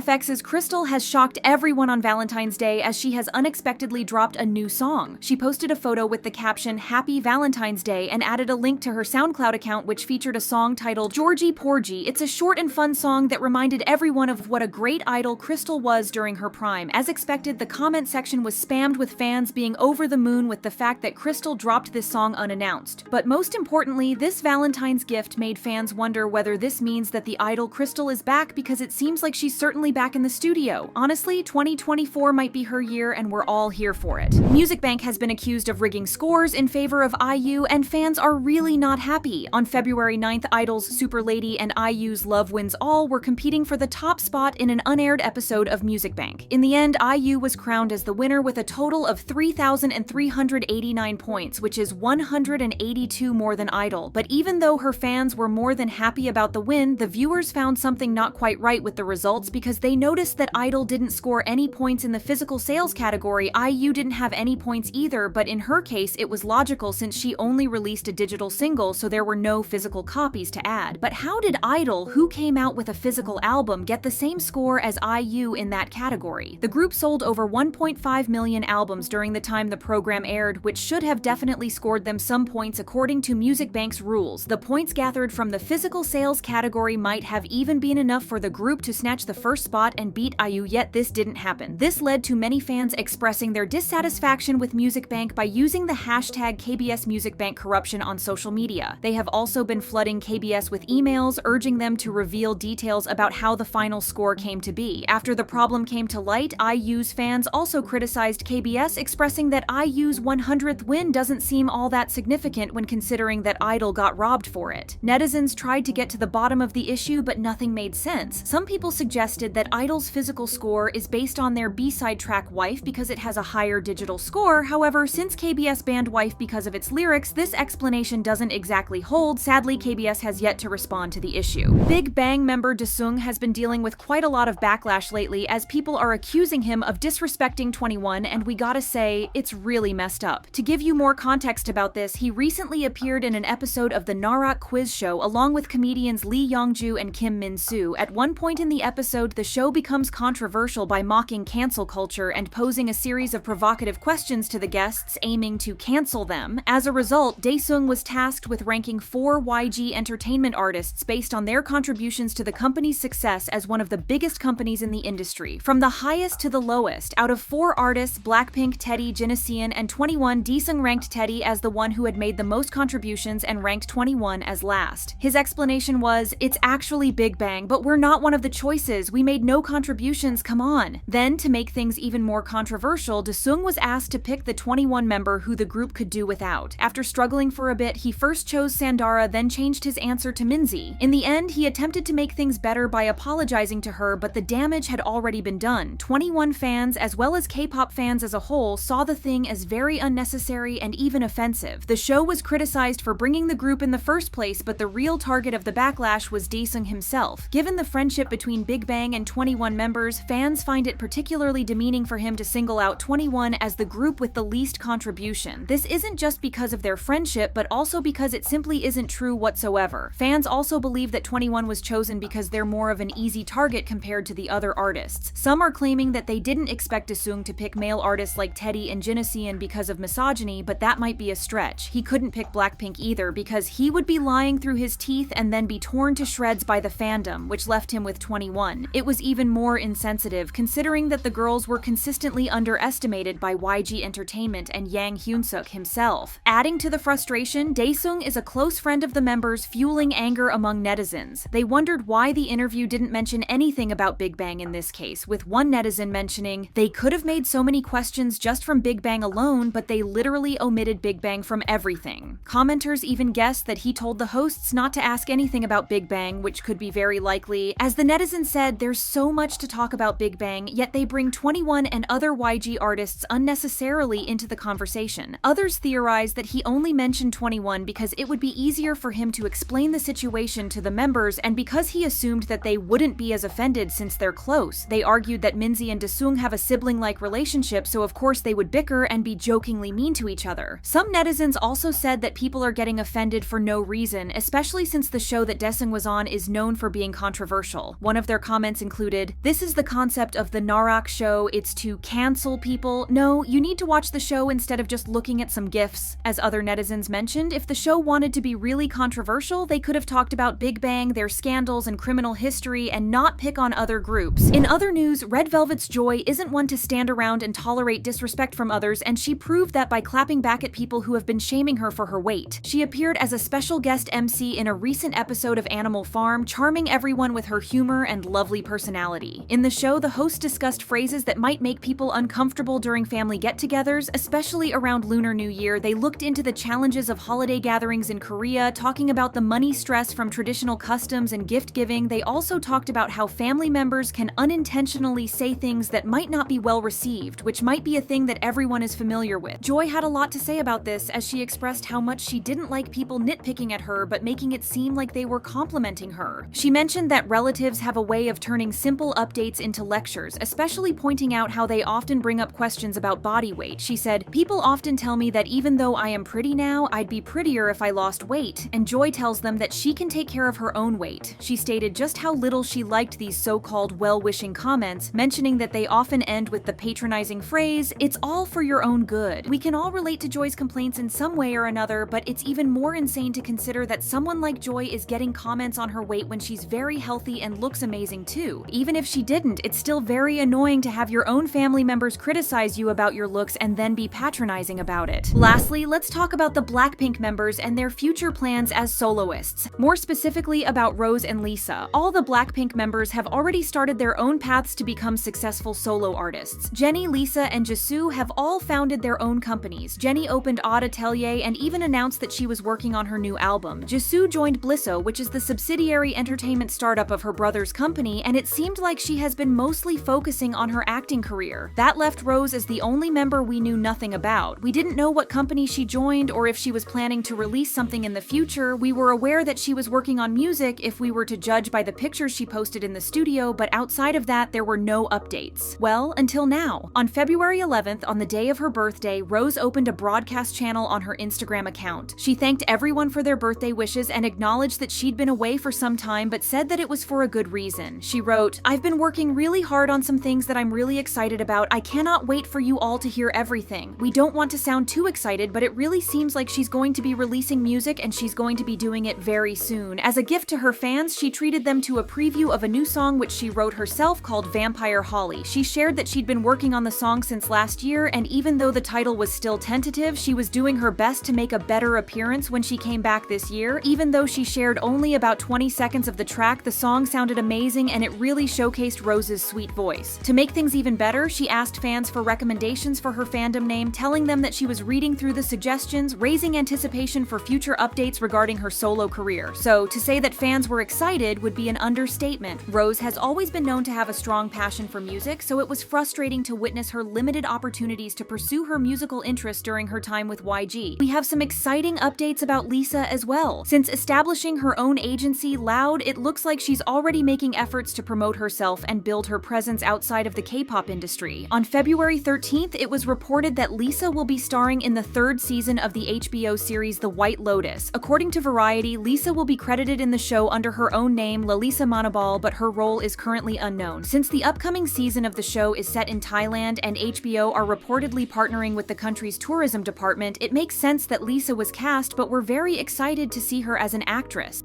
FX's Crystal has shocked everyone on Valentine's Day as she has unexpectedly dropped a new song. She posted a photo with the caption "Happy Valentine's Day" and added a link to her SoundCloud account which featured a song titled "Georgie Porgy." It's a short and fun song that reminded everyone of what a great idol Crystal was during her prime. As expected, the comment section was spammed with fans being over the moon with the fact that Crystal dropped this song unannounced. But most importantly, this Valentine's gift made fans wonder whether this means that the idol Crystal is back, because it seems like she's certainly back in the studio. Honestly, 2024 might be her year and we're all here for it. BigBang has been accused of rigging scores in favor of IU, and fans are really not happy. On February 9th, Idol's Super Lady and IU's Love Wins All were competing for the top spot in an unaired episode of BigBang. In the end, IU was crowned as the winner with a total of 3,389 points, which is 182 more than Idol. But even though her fans were more than happy about the win, the viewers found something not quite right with the results, because they noticed that Idol didn't score any points in the physical sales category. IU didn't have any points either, but in her case it was logical since she only released a digital single, so there were no physical copies to add. But how did Idol, who came out with a physical album, get the same score as IU in that category? The group sold over 1.5 million albums during the time the program aired, which should have definitely scored them some points according to BigBang's rules. The points gathered from the physical sales category might have even been enough for the group to snatch the first spot and beat IU, yet this didn't happen. This led to many fans expressing their dissatisfaction with BigBang by using the hashtag KBS BigBang corruption on social media. They have also been flooding KBS with emails urging them to reveal details about how the final score came to be. After the problem came to light, IU's fans also criticized KBS, expressing that IU's 100th win doesn't seem all that significant when considering that Idol got robbed for it. Netizens tried to get to the bottom of the issue, but nothing made sense. Some people suggested that Idol's physical score is based on their B-side track Wife because it has a higher digital score. However, since KBS banned Wife because of its lyrics, this explanation doesn't exactly hold. Sadly, KBS has yet to respond to the issue. BigBang member Daesung has been dealing with quite a lot of backlash lately as people are accusing him of disrespecting 21, and we gotta say, it's really messed up. To give you more context about this, he recently appeared in an episode of the Narak quiz show along with comedians Lee Yongju and Kim Min-soo. At one point in the episode, the show becomes controversial by mocking cancel culture and posing a series of provocative questions to the guests aiming to cancel them. As a result, Daesung was tasked with ranking 4 YG entertainment artists based on their contributions to the company's success as one of the biggest companies in the industry. From the highest to the lowest, out of 4 artists, Blackpink, Teddy, Jin, and 21, Daesung ranked Teddy as the one who had made the most contributions and ranked 21 as last. His explanation was, "It's actually BigBang, but we're not one of the choices. We made no contributions, come on." Then, to make things even more controversial, Daesung was asked to pick the 21 member who the group could do without. After struggling for a bit, he first chose Sandara, then changed his answer to Minzy. In the end, he attempted to make things better by apologizing to her, but the damage had already been done. 21 fans, as well as K-pop fans as a whole, saw the thing as very unnecessary and even offensive. The show was criticized for bringing the group in the first place, but the real target of the backlash was Daesung himself. Given the friendship between BigBang and 21 members, fans find it particularly demeaning for him to single out 21 as the group with the least contribution. This isn't just because of their friendship, but also because it simply isn't true whatsoever. Fans also believe that 21 was chosen because they're more of an easy target compared to the other artists. Some are claiming that they didn't expect Daesung to pick male artists like Teddy and Jin because of misogyny, but that might be a stretch. He couldn't pick Blackpink either because he would be lying through his teeth and then be torn to shreds by the fandom, which left him with 21. It was even more insensitive considering that the girls were consistently underestimated by YG Entertainment and Yang Hyun-suk himself. Adding to the frustration, Daesung is a close friend of the members, fueling anger among netizens. They wondered why the interview didn't mention anything about BigBang in this case, with one netizen mentioning, "They could have made so many questions just from BigBang alone, but they literally omitted BigBang from everything." Commenters even guessed that he told the hosts not to ask anything about BigBang, which could be very likely. As the netizen said, there's so much to talk about BigBang, yet they bring 21 and other YG artists unnecessarily into the conversation. Others theorized that he only mentioned 21 because it would be easier for him to explain the situation to the members, and because he assumed that they wouldn't be as offended since they're close. They argued that Minzy and Daesung have a sibling-like relationship, so of course they would bicker and be jokingly mean to each other. Some netizens also said that people are getting offended for no reason, especially since the show that Daesung was on is known for being controversial. One of their comments included, "This is the concept of the Narak show, it's to cancel people. No, you need to watch the show instead of just looking at some GIFs." As other netizens mentioned, if the show wanted to be really controversial, they could have talked about BigBang, their scandals and criminal history, and not pick on other groups. In other news, Red Velvet's Joy isn't one to stand around and tolerate disrespect from others, and she proved that by clapping back at people who have been shaming her for her weight. She appeared as a special guest MC in a recent episode of Animal Farm, charming everyone with her humor and lovely personality. In the show, the host discussed phrases that might make people uncomfortable during family get-togethers, especially around Lunar New Year. They looked into the challenges of holiday gatherings in Korea, talking about the money stress from traditional customs and gift giving. They also talked about how family members can unintentionally say things that might not be well received, which might be a thing that everyone is familiar with. Joy had a lot to say about this, as she expressed how much she didn't like people nitpicking at her but making it seem like they were complimenting her. She mentioned that relatives have a way of turning simple updates into lectures, especially pointing out how they often bring up questions about body weight. She said, "People often tell me that even though I am pretty now, I'd be prettier if I lost weight," and Joy tells them that she can take care of her own weight. She stated just how little she liked these so-called well-wishing comments, mentioning that they often end with the patronizing phrase, "It's all for your own good." We can all relate to Joy's complaints in some way or another, but it's even more insane to consider that someone like Joy is getting comments on her weight when she's very healthy and looks amazing too. Even if she didn't, it's still very annoying to have your own family members criticize you about your looks and then be patronizing about it. Lastly, let's talk about the Blackpink members and their future plans as soloists. More specifically about Rose and Lisa. All the Blackpink members have already started their own paths to become successful solo artists. Jennie, Lisa, and Jisoo have all founded their own companies. Jennie opened Odd Atelier and even announced that she was working on her new album. Jisoo joined Blisso, which is the subsidiary entertainment startup of her brother's company, and it seemed like she has been mostly focusing on her acting career. That left Rose as the only member we knew nothing about. We didn't know what company she joined or if she was planning to release something in the future. We were aware that she was working on music if we were to judge by the pictures she posted in the studio, but outside of that, there were no updates. Well, until now. On February 11th, on the day of her birthday, Rose opened a broadcast channel on her Instagram account. She thanked everyone for their birthday wishes and acknowledged that she'd been away for some time, but said that it was for a good reason. She wrote, "I've been working really hard on some things that I'm really excited about. I cannot wait for you all to hear everything. We don't want to sound too excited, but it really seems like she's going to be releasing music and she's going to be doing it very soon." As a gift to her fans, she treated them to a preview of a new song which she wrote herself called Vampire Holly. She shared that she'd been working on the song since last year, and even though the title was still tentative, she was doing her best to make a better appearance when she came back this year. Even though she shared only about 20 seconds of the track, the song sounded amazing and it really showcased Rose's sweet voice. To make things even better, she asked fans for recommendations for her fandom name, telling them that she was reading through the suggestions, raising anticipation for future updates regarding her solo career. So, to say that fans were excited would be an understatement. Rose has always been known to have a strong passion for music, so it was frustrating to witness her limited opportunities to pursue her musical interests during her time with YG. We have some exciting updates about Lisa as well. Since establishing her own agency, Loud, it looks like she's already making efforts to promote herself and build her presence outside of the K-pop industry. On February 13th, it was reported that Lisa will be starring in the third season of the HBO series The White Lotus. According to Variety, Lisa will be credited in the show under her own name, Lalisa Manabal, but her role is currently unknown. Since the upcoming season of the show is set in Thailand and HBO are reportedly partnering with the country's tourism department, it makes sense that Lisa was cast, but we're very excited to see her as an actress.